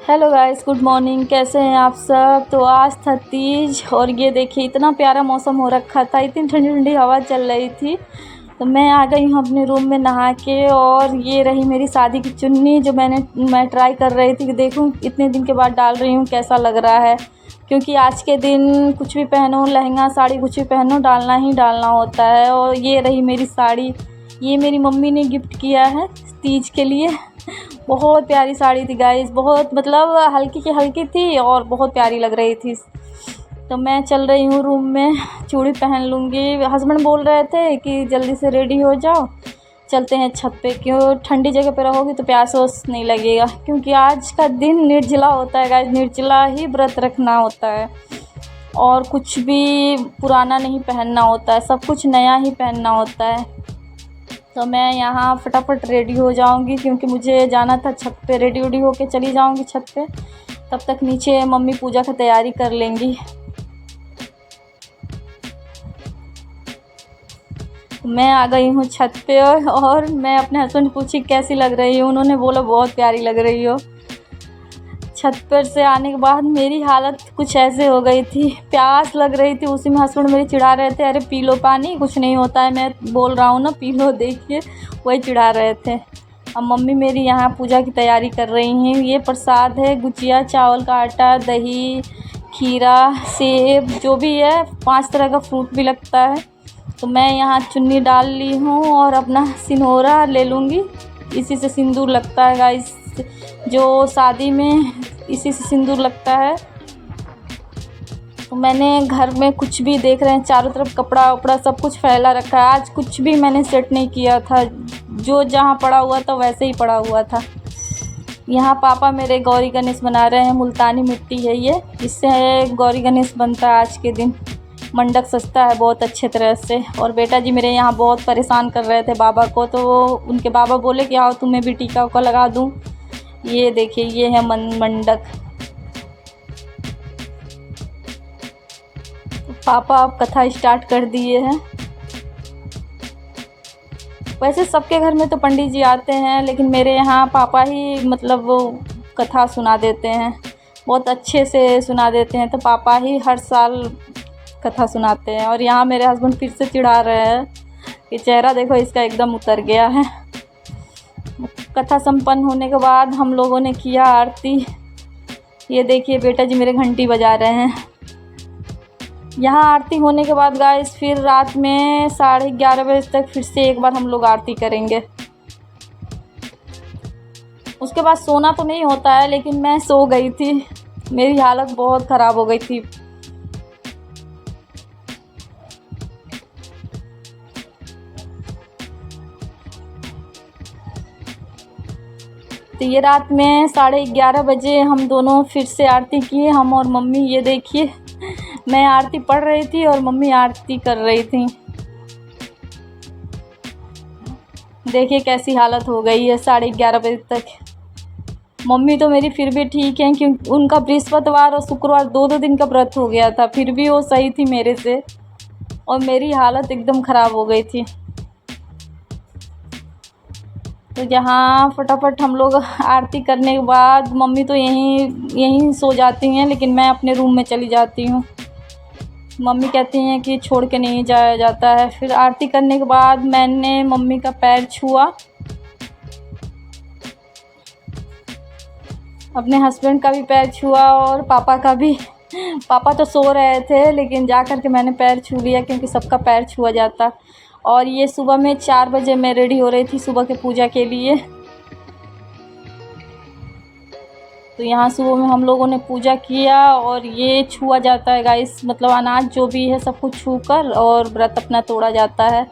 Hello guys, good morning. कैसे हैं आप सब? तो आज था तीज और ये देखिए इतना प्यारा मौसम हो रखा था, इतनी ठंडी ठंडी हवा चल रही थी। तो मैं आ गई हूँ अपने रूम में नहा के, और ये रही मेरी शादी की चुन्नी जो मैं ट्राई कर रही थी कि देखूँ इतने दिन के बाद डाल रही हूँ कैसा लग रहा है। क्योंकि आज के दिन कुछ भी पहनो, लहंगा साड़ी कुछ भी पहनो, डालना ही डालना होता है। और ये रही मेरी साड़ी, ये मेरी मम्मी ने गिफ्ट किया है तीज के लिए। बहुत प्यारी साड़ी थी गाइस, बहुत मतलब हल्की की हल्की थी और बहुत प्यारी लग रही थी। तो मैं चल रही हूँ रूम में, चूड़ी पहन लूँगी। हस्बैंड बोल रहे थे कि जल्दी से रेडी हो जाओ, चलते हैं छत पे। क्यों ठंडी जगह पे रहोगी तो प्यास वोस नहीं लगेगा, क्योंकि आज का दिन निर्जला होता है गाइस, निर्जला ही व्रत रखना होता है। और कुछ भी पुराना नहीं पहनना होता है, सब कुछ नया ही पहनना होता है। तो मैं यहाँ फटाफट रेडी हो जाऊँगी क्योंकि मुझे जाना था छत पे। रेडी वेडी होके चली जाऊँगी छत पे, तब तक नीचे मम्मी पूजा की तैयारी कर लेंगी। मैं आ गई हूँ छत पे और मैं अपने हस्बैंड पूछी कैसी लग रही हूँ, उन्होंने बोला बहुत प्यारी लग रही हो। छत पर से आने के बाद मेरी हालत कुछ ऐसे हो गई थी, प्यास लग रही थी। उसी में हस्बैंड मेरे चिढ़ा रहे थे, अरे पी लो पानी, कुछ नहीं होता है। मैं बोल रहा हूँ ना पी लो, देखिए वही चिढ़ा रहे थे। अब मम्मी मेरी यहाँ पूजा की तैयारी कर रही हैं। ये प्रसाद है, गुजिया, चावल का आटा, दही, खीरा, सेब, जो भी है 5 तरह का फ्रूट भी लगता है। तो मैं यहाँ चुन्नी डाल ली हूँ और अपना सिंदूरा ले लूँगी। इसी से सिंदूर लगता है गाइस, जो शादी में इसी से सिंदूर लगता है। तो मैंने घर में कुछ भी देख रहे हैं, चारों तरफ कपड़ा वपड़ा सब कुछ फैला रखा है। आज कुछ भी मैंने सेट नहीं किया था, जो जहाँ पड़ा हुआ था वैसे ही पड़ा हुआ था। यहाँ पापा मेरे गौरी गणेश बना रहे हैं, मुल्तानी मिट्टी है ये, इससे गौरी गणेश बनता है आज के दिन। मंडक सजता है बहुत अच्छे तरह से। और बेटा जी मेरे यहाँ बहुत परेशान कर रहे थे बाबा को, तो उनके बाबा बोले कि आओ तुम्हें भी टीका उका लगा दूँ। ये देखिए ये है मंडक। पापा अब कथा स्टार्ट कर दिए हैं। वैसे सबके घर में तो पंडित जी आते हैं, लेकिन मेरे यहाँ पापा ही मतलब वो कथा सुना देते हैं, बहुत अच्छे से सुना देते हैं। तो पापा ही हर साल कथा सुनाते हैं। और यहाँ मेरे हस्बैंड फिर से चिढ़ा रहे हैं कि चेहरा देखो इसका एकदम उतर गया है। कथा संपन्न होने के बाद हम लोगों ने किया आरती। ये देखिए बेटा जी मेरे घंटी बजा रहे हैं। यहाँ आरती होने के बाद गाइस फिर रात में 11:30 बजे तक फिर से एक बार हम लोग आरती करेंगे। उसके बाद सोना तो नहीं होता है, लेकिन मैं सो गई थी, मेरी हालत बहुत ख़राब हो गई थी। तो ये रात में 11:30 बजे हम दोनों फिर से आरती किए, हम और मम्मी। ये देखिए मैं आरती पढ़ रही थी और मम्मी आरती कर रही थी। देखिए कैसी हालत हो गई है 11:30 बजे तक। मम्मी तो मेरी फिर भी ठीक है, क्योंकि उनका बृहस्पतिवार और शुक्रवार 2-2 दिन का व्रत हो गया था, फिर भी वो सही थी मेरे से, और मेरी हालत एकदम ख़राब हो गई थी। तो यहाँ फटाफट हम लोग आरती करने के बाद मम्मी तो यहीं सो जाती हैं, लेकिन मैं अपने रूम में चली जाती हूँ। मम्मी कहती हैं कि छोड़ के नहीं जाया जाता है। फिर आरती करने के बाद मैंने मम्मी का पैर छुआ, अपने हस्बैंड का भी पैर छुआ और पापा का भी। पापा तो सो रहे थे, लेकिन जा कर के मैंने पैर छू लिया, क्योंकि सबका पैर छुआ जाता। और ये सुबह में 4 बजे मैं रेडी हो रही थी सुबह के पूजा के लिए। तो यहाँ सुबह में हम लोगों ने पूजा किया, और ये छुआ जाता है गाइस, मतलब अनाज जो भी है सब कुछ छू कर और व्रत अपना तोड़ा जाता है।